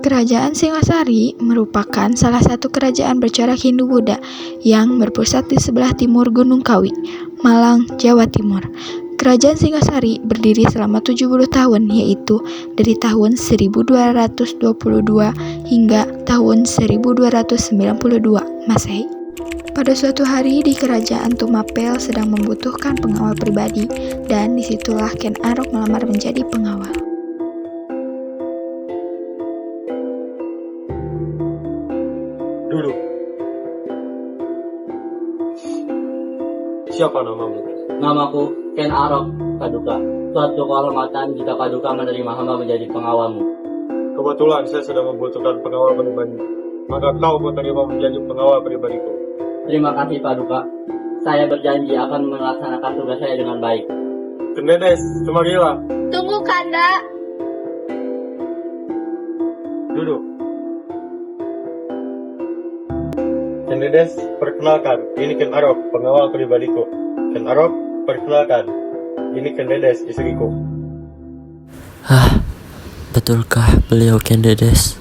Kerajaan Singasari merupakan salah satu kerajaan bercorak Hindu-Buddha yang berpusat di sebelah timur Gunung Kawi, Malang, Jawa Timur. Kerajaan Singasari berdiri selama 70 tahun, yaitu dari tahun 1222 hingga tahun 1292 Masehi. Pada suatu hari di kerajaan Tumapel sedang membutuhkan pengawal pribadi, dan disitulah Ken Arok melamar menjadi pengawal. Duduk. Siapa namamu? Namaku Ken Arok Paduka. Suatu kehormatan jika Paduka menerima hamba menjadi pengawalmu. Kebetulan saya sedang membutuhkan pengawal pribadi. Maka kau menerima menjadi pengawal pribadiku. Terima kasih Paduka. Saya berjanji akan melaksanakan tugas saya dengan baik. Kendedes, kemarilah. Tunggu Kanda. Duduk. Kendedes, perkenalkan, ini Ken Arok, pengawal pribadiku. Ken Arok, perkenalkan, ini Kendedes, istriku. Betulkah beliau Kendedes?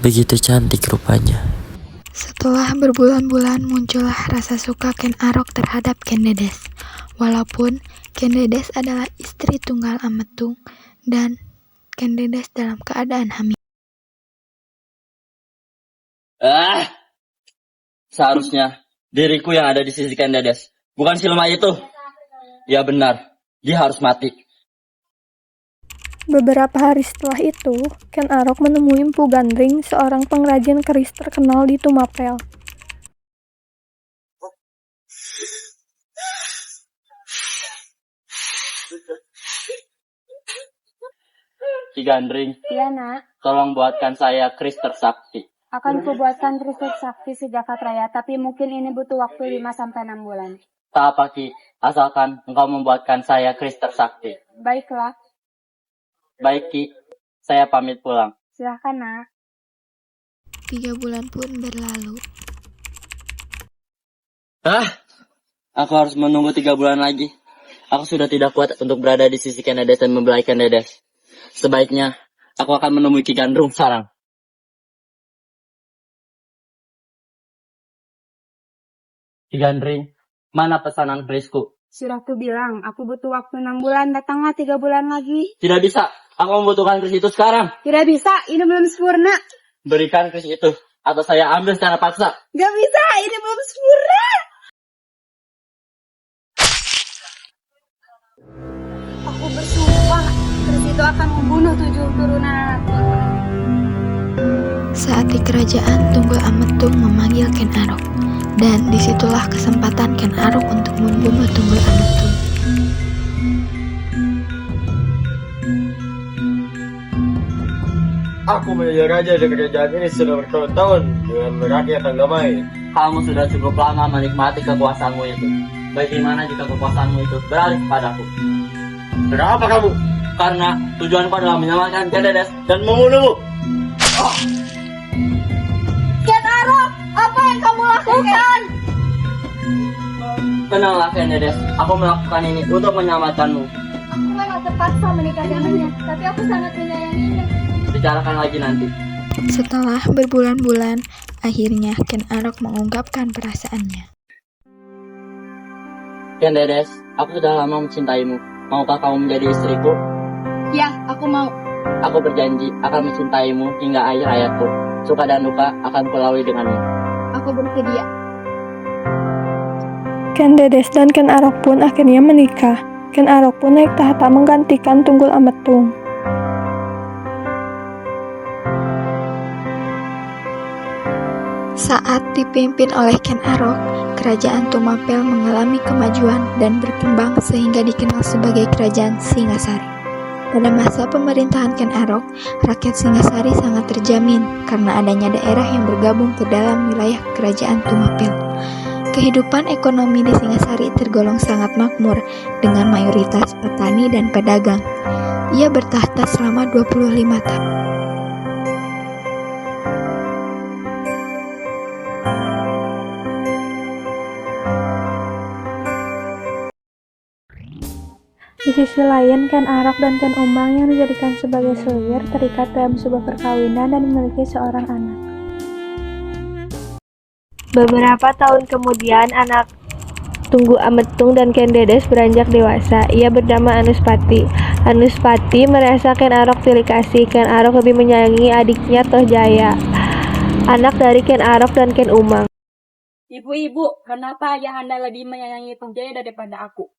Begitu cantik rupanya. Setelah berbulan-bulan muncullah rasa suka Ken Arok terhadap Kendedes. Walaupun Kendedes adalah istri tunggal Ametung dan Kendedes dalam keadaan hamil. Seharusnya diriku yang ada di sisi Kendedes, bukan si lemah itu. Ya benar, dia harus mati. Beberapa hari setelah itu, Ken Arok menemui Mpu Gandring, seorang pengrajin keris terkenal di Tumapel. Ki Gandring, Iya nak, tolong buatkan saya keris tersakti. akan kubuatkan trisut sakti sejagat raya, tapi mungkin ini butuh waktu 5-6 bulan. Tak apa Ki, asalkan engkau membuatkan saya keris tersakti. Baiklah, Baik Ki, saya pamit pulang. silahkan nak. 3 bulan pun berlalu. Aku harus menunggu 3 bulan lagi. Aku sudah tidak kuat untuk berada di sisi Kendedes dan membelai Kendedes. Sebaiknya, aku akan menemui Ki Gandrung sekarang. Ki Gandring, mana pesanan kerisku? Sudah ku bilang, aku butuh waktu 6 bulan, datanglah 3 bulan lagi. Tidak bisa, aku membutuhkan keris itu sekarang. Tidak bisa, ini belum sempurna. Berikan keris itu, atau saya ambil secara paksa. Gak bisa, ini belum sempurna. Aku bersumpah, keris itu akan membunuh 7 turunan anakku. Saat di kerajaan, Tunggul Ametung memanggil Ken Arok, dan disitulah kesempatan Ken Arok untuk membunuh Tunggul Ametung. Aku menjadi raja di kerajaan ini sudah bertahun-tahun dengan rakyat yang damai. Kamu sudah cukup lama menikmati kekuasaanmu itu. Bagaimana jika kekuasaanmu itu beralih kepadaku? Kenapa kamu? Karena tujuanku adalah menyelamatkan Kendedes dan membunuhmu. Ken Arok, apa yang kamu lakukan? Tenanglah Kendedes, aku melakukan ini untuk menyelamatkanmu. Aku memang terpaksa menikah dengannya, tapi aku sangat menyayanginya. Bicarakan lagi nanti. Setelah berbulan-bulan, akhirnya Ken Arok mengungkapkan perasaannya. Kendedes, aku sudah lama mencintaimu. Maukah kamu menjadi istriku? Ya, aku mau. Aku berjanji akan mencintaimu hingga akhir hayatku. Suka dan duka akan kulalui denganmu. Aku bersedia. Kendedes dan Ken Arok pun akhirnya menikah. Ken Arok pun naik tahta menggantikan Tunggul Ametung. Saat dipimpin oleh Ken Arok, kerajaan Tumapel mengalami kemajuan dan berkembang sehingga dikenal sebagai kerajaan Singasari. Pada masa pemerintahan Ken Arok, rakyat Singasari sangat terjamin karena adanya daerah yang bergabung ke dalam wilayah kerajaan Tumapel. Kehidupan ekonomi di Singasari tergolong sangat makmur dengan mayoritas petani dan pedagang. Ia bertahta selama 25 tahun. Di sisi lain, Ken Arok dan Ken Umang yang dijadikan sebagai selir terikat dalam sebuah perkawinan dan memiliki seorang anak. Beberapa tahun kemudian, anak Tunggu Ametung dan Ken Dedes beranjak dewasa. Ia bernama Anuspati. Anuspati merasa Ken Arok pilih kasih. Ken Arok lebih menyayangi adiknya Toh Jaya, anak dari Ken Arok dan Ken Umang. Ibu-ibu, kenapa ayahanda lebih menyayangi Toh Jaya daripada aku?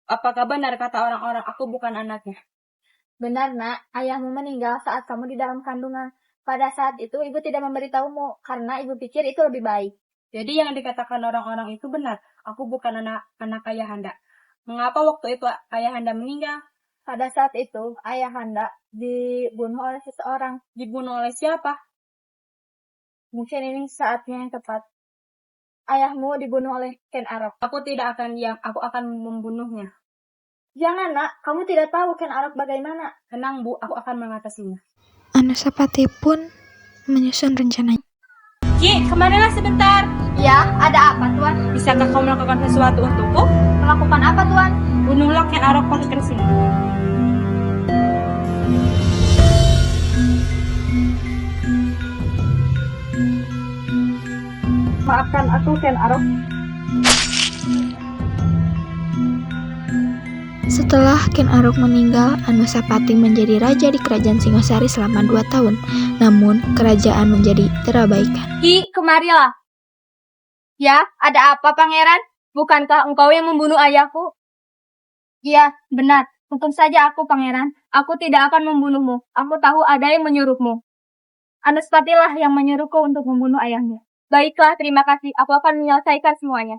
Apakah benar kata orang-orang aku bukan anaknya? Benar, Nak. Ayahmu meninggal saat kamu di dalam kandungan. Pada saat itu, ibu tidak memberitahumu karena ibu pikir itu lebih baik. Jadi yang dikatakan orang-orang itu benar. Aku bukan anak ayahanda. Mengapa waktu itu ayahanda meninggal? Pada saat itu, ayahanda dibunuh oleh seseorang. Dibunuh oleh siapa? Mungkin ini saatnya yang tepat. Ayahmu dibunuh oleh Ken Arok. Aku tidak akan diam. Aku akan membunuhnya. Jangan, Nak. Kamu tidak tahu Ken Arok bagaimana. Tenang, Bu. Aku akan mengatasinya. Anusapati pun menyusun rencananya. Ki, kemarilah sebentar. Ya, ada apa, Tuan? Bisakah kau melakukan sesuatu untukku? Melakukan apa, Tuan? Bunuhlah Ken Arok pakai keris ini. Maafkan aku, Ken Arok. Setelah Ken Arok meninggal, Anusapati menjadi raja di kerajaan Singosari selama 2 tahun. Namun, kerajaan menjadi terabaikan. Ki, kemarilah. Ya, ada apa, Pangeran? Bukankah engkau yang membunuh ayahku? Iya, benar. Untung saja aku, Pangeran. Aku tidak akan membunuhmu. Aku tahu ada yang menyuruhmu. Anuspatilah yang menyuruhku untuk membunuh ayahnya. Baiklah, terima kasih. Aku akan menyelesaikan semuanya.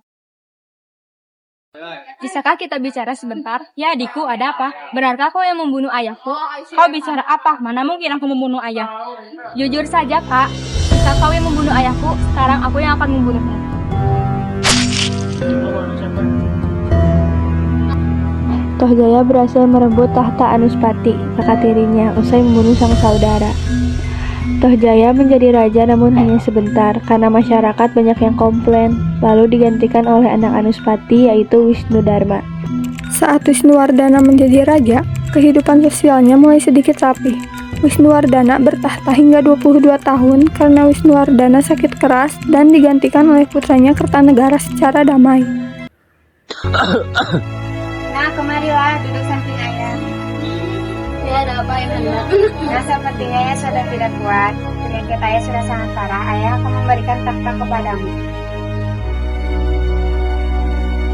Bisakah kita bicara sebentar? Ya, adikku, ada apa? Benarkah kau yang membunuh ayahku? Kau bicara apa? Mana mungkin aku membunuh ayah? Jujur saja, Kak. Jika kau yang membunuh ayahku, sekarang aku yang akan membunuhmu. Toh Jaya berhasil merebut tahta Anuspati, kakak tirinya, usai membunuh sang saudara. Toh Jaya menjadi raja namun hanya sebentar karena masyarakat banyak yang komplain, lalu digantikan oleh anak Anuspati yaitu Wisnudharma. Saat Wisnuwardana menjadi raja, kehidupan sosialnya mulai sedikit rapi. Wisnuwardana bertahta hingga 22 tahun karena Wisnuwardana sakit keras dan digantikan oleh putranya Kertanegara secara damai. Nah, kemarilah, duduk samping ayah. Ya, ada apa ya, Nanda? Nah, sepertinya ya sudah tidak kuat. Penyakit ayah sudah sangat parah. Ayah akan memberikan takhta kepadamu.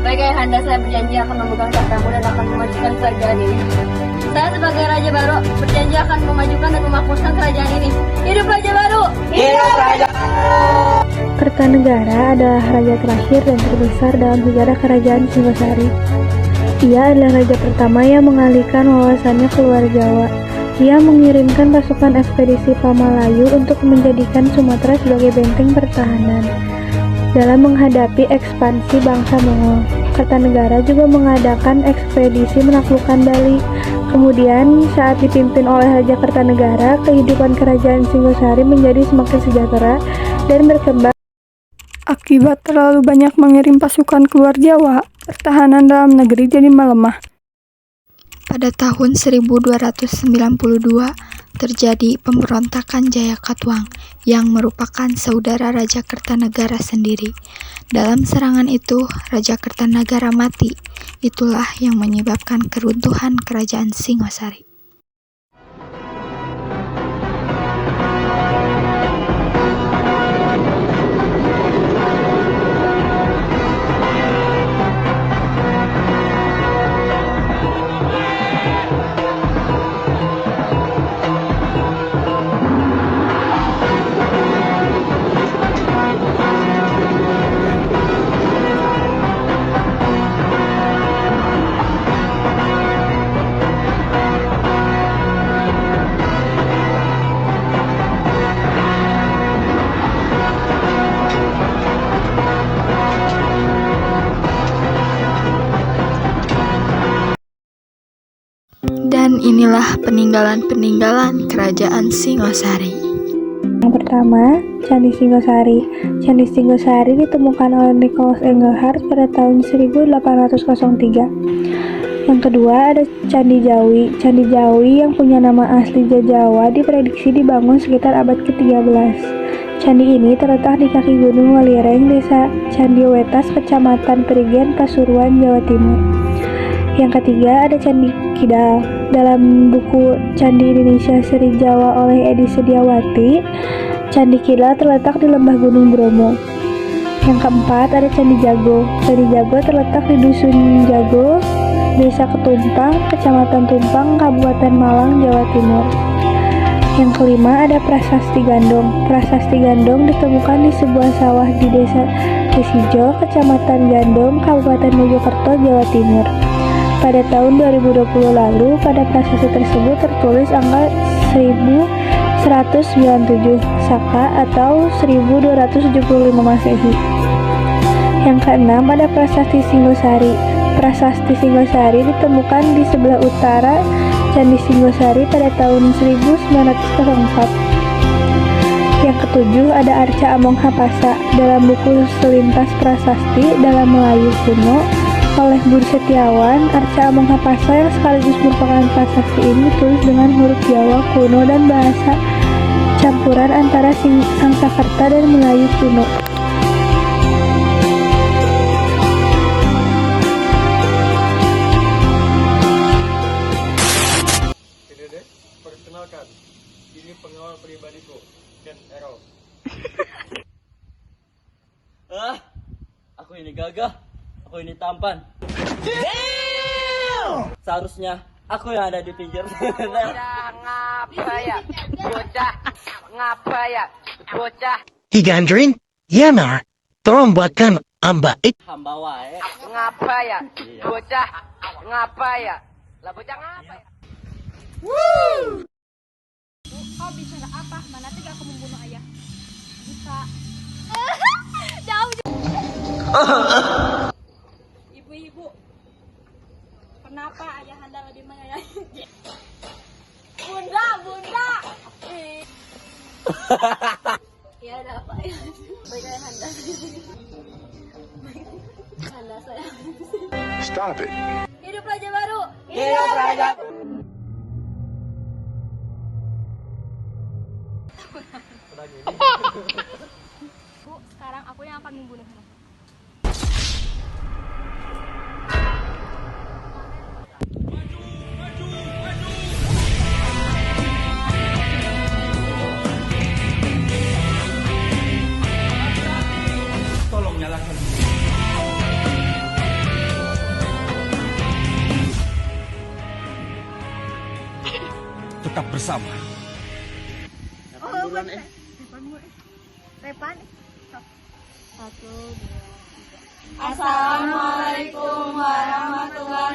Baik ayahanda, saya berjanji akan memegang takhtamu dan akan memajukan kerajaan ini. Saya sebagai raja baru berjanji akan memajukan dan memakmurkan kerajaan ini. Hidup raja baru! Hidup raja! Kertanegara adalah raja terakhir dan terbesar dalam sejarah kerajaan Singosari. Ia adalah raja pertama yang mengalihkan wawasannya keluar Jawa. Ia mengirimkan pasukan ekspedisi Pamalayu untuk menjadikan Sumatera sebagai benteng pertahanan dalam menghadapi ekspansi bangsa Mongol. Kertanegara juga mengadakan ekspedisi menaklukkan Bali. Kemudian, saat dipimpin oleh Raja Kertanegara, kehidupan kerajaan Singosari menjadi semakin sejahtera dan berkembang. Akibat terlalu banyak mengirim pasukan keluar Jawa, pertahanan dalam negeri jadi melemah. Pada tahun 1292, terjadi pemberontakan Jayakatwang yang merupakan saudara Raja Kertanegara sendiri. Dalam serangan itu, Raja Kertanegara mati. Itulah yang menyebabkan keruntuhan kerajaan Singosari. Dan inilah peninggalan-peninggalan kerajaan Singosari. Yang pertama, Candi Singosari. Candi Singosari ditemukan oleh Nicholas Engelhart pada tahun 1803. Yang kedua ada Candi Jawi. Candi Jawi yang punya nama asli Jajawa diprediksi dibangun sekitar abad ke-13. Candi ini terletak di kaki Gunung Welireng, Desa Candiwetas, Kecamatan Perigen, Pasuruan, Jawa Timur. Yang ketiga ada Candi Kidal. Dalam buku Candi Indonesia Seri Jawa oleh Edi Sediawati, Candi Kidal terletak di lembah Gunung Bromo. Yang keempat ada Candi Jago. Candi Jago terletak di Dusun Jago, Desa Ketumpang, Kecamatan Tumpang, Kabupaten Malang, Jawa Timur. Yang kelima ada Prasasti Gandong. Prasasti Gandong ditemukan di sebuah sawah di Desa Desijo, Kecamatan Gandong, Kabupaten Mojokerto, Jawa Timur. Pada tahun 2020 lalu, pada prasasti tersebut tertulis angka 1197 Saka atau 1275 Masehi. Yang keenam ada Prasasti Singosari. Prasasti Singosari ditemukan di sebelah utara Candi Singosari pada tahun 1904. Yang ketujuh ada Arca Among Hapasa. Dalam buku Selintas Prasasti dalam Melayu Kuno oleh Budi Setiawan, Arca Among Hapasa yang sekaligus merupakan prasasti ini ditulis dengan huruf Jawa kuno dan bahasa campuran antara Sangsakerta dan Melayu kuno. Perkenalkan, ini pengawal pribadiku, Ken Arok. Aku ini gagah, aku ini tampan. Seharusnya aku yang ada di pinggir. Bocah. Higandrin, Yanar, tolong buatkan ambait. Hamba wae. Bocah. Lah bocah ngapa ya? Kau bicara apa? Mana tega aku membunuh ayah? Bisa. Ibu-ibu, kenapa ayah anda lebih menyayangi? Bunda. Ya ada apa ya? Baik ayah anda. Anda saya. Stop it. Hidup Raja Baru. Hidup Raja. Bu, sekarang aku yang akan membunuhmu. Tolong nyalakan. Tetap bersama. Repan. 1, 2, 3. Assalamualaikum warahmatullahi